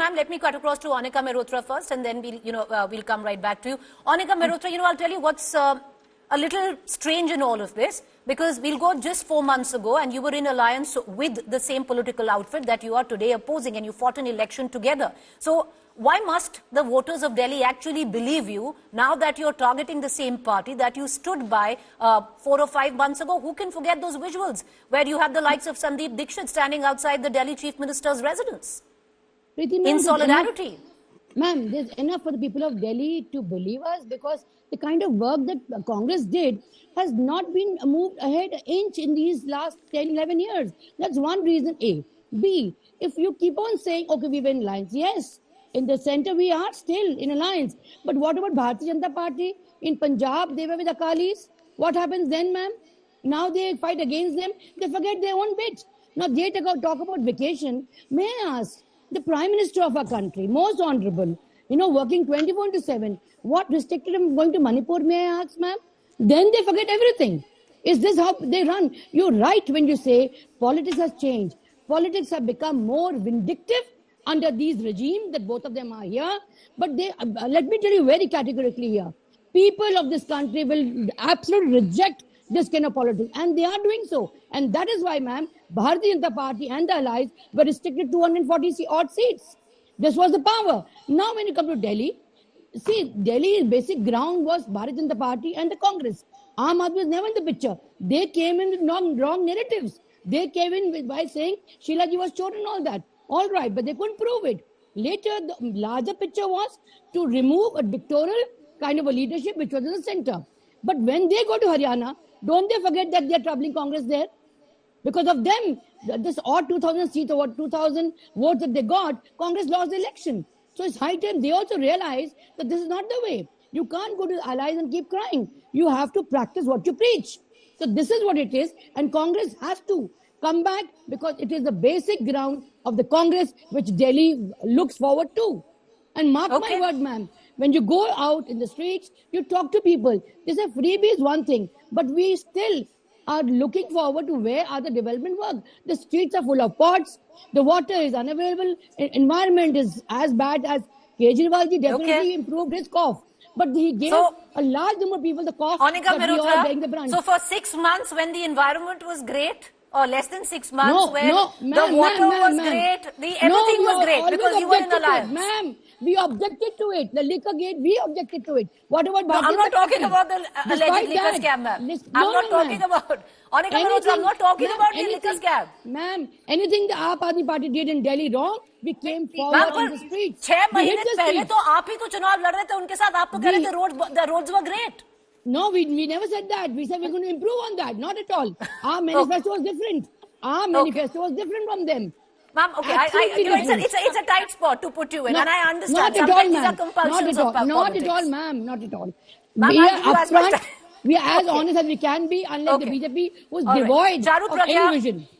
ma'am. Let me cut across to Anika Mehrotra first, and then we'll come right back to you. Anika Mehrotra, I'll tell you what's a little strange in all of this, because we'll go just 4 months ago, and you were in alliance with the same political outfit that you are today opposing, and you fought an election together. So why must the voters of Delhi actually believe you now that you're targeting the same party that you stood by 4 or 5 months ago? Who can forget those visuals where you had the likes of Sandeep Dixit standing outside the Delhi Chief Minister's residence in solidarity? Ma'am, there's enough for the people of Delhi to believe us, because the kind of work that Congress did has not been moved ahead an inch in these last 10, 11 years. That's one reason, A. B, if you keep on saying, okay, we were in alliance. Yes, in the center we are still in alliance. But what about Bharatiya Janata Party? In Punjab, they were with Akalis. What happens then, ma'am? Now they fight against them. They forget their own bit. Now they talk about vacation. May I ask, the Prime Minister of our country, most honorable, working 24/7, what restricted him going to Manipur, may I ask, ma'am? Then they forget everything. Is this how they run? You're right when you say politics has changed. Politics have become more vindictive under these regimes that both of them are here. But let me tell you very categorically here, people of this country will absolutely reject this kind of politics, and they are doing so. And that is why, ma'am, Bharatiya Janata Party and the allies were restricted to 240 odd seats. This was the power. Now when you come to Delhi, see, Delhi's basic ground was Bharatiya Janata Party and the Congress. Aam Aadmi was never in the picture. They came in with wrong narratives. They came in by saying Sheila Ji was chosen and all that. All right, but they couldn't prove it. Later, the larger picture was to remove a dictatorial kind of a leadership which was in the center. But when they go to Haryana, don't they forget that they are troubling Congress there? Because of them, this odd 2,000 seats or what 2,000 votes that they got, Congress lost the election. So it's high time they also realize that this is not the way. You can't go to the allies and keep crying. You have to practice what you preach. So this is what it is, and Congress has to come back, because it is the basic ground of the Congress which Delhi looks forward to. And mark my word, ma'am, when you go out in the streets, you talk to people. They say freebie is one thing, but we still are looking forward to where are the development work. The streets are full of pots, the water is unavailable, environment is as bad as Kejriwal ji definitely improved his cough. But he gave a large number of people the cough. Anika Mehrotra, so for 6 months when the environment was great, or less than 6 months where the water was great, everything was great because you were in alliance. Ma'am, we objected to it. The liquor gate, we objected to it. What about Bharatiya? I'm not talking about the alleged liquor scam, ma'am. I'm not talking about, Anika Mehrotra, I'm not talking about the liquor scam. Ma'am, anything the Aap Aadmi Party did in Delhi wrong, we came forward on the streets. 6 महीने पहले तो आप ही तो चुनाव लड़ रहे थे उनके साथ, आप तो कह रहे थे the roads were great. No, we never said that. We said we're going to improve on that. Not at all. Our manifesto was different. Our manifesto was different from them. Ma'am, okay, it's a tight spot to put you in, and I understand. Sometimes these are compulsions of politics. Not at all, ma'am. Not at all. We are upfront. We are as honest as we can be, unlike the BJP, who's devoid of any vision.